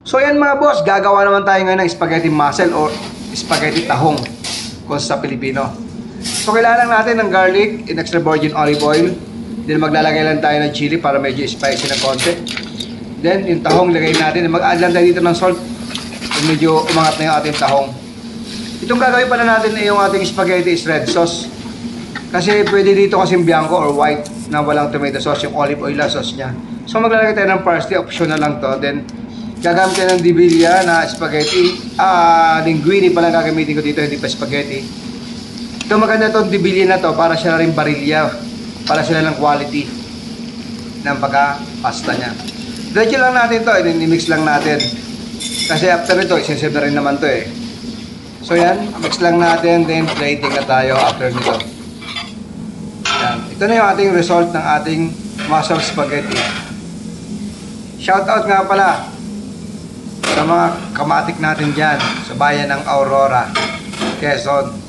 So yan mga boss, gagawa naman tayo ngayon ng spaghetti mussel o spaghetti tahong kung sa Pilipino. So kailangan natin ng garlic in extra virgin olive oil. Then maglalagay lang tayo ng chili para medyo spicy na konti. Then yung tahong lagay natin. Mag-add lang tayo dito ng salt. Medyo umangat na yung ating tahong. Itong gagawin pala natin ay yung ating spaghetti is red sauce. Kasi pwede dito kasing bianco or white na walang tomato sauce, yung olive oil na sauce nya. So maglalagay tayo ng parsley, optional lang to. Then gagamit tayo ng Divilia na spaghetti. Linguine pala gagamitin ko dito, hindi pa spaghetti. Ito maganda itong Divilia na to para siya na rin barilya. Para sila ng quality ng pagka-pasta nya. Diretso lang natin to, i-mix lang natin. Kasi after ito, isisave na rin naman to eh. So yan, mix lang natin, then plating na tayo after nito. Yan. Ito na yung ating result ng ating mussel spaghetti. Shoutout nga pala sa mga kamatik natin dyan sa bayan ng Aurora, Quezon.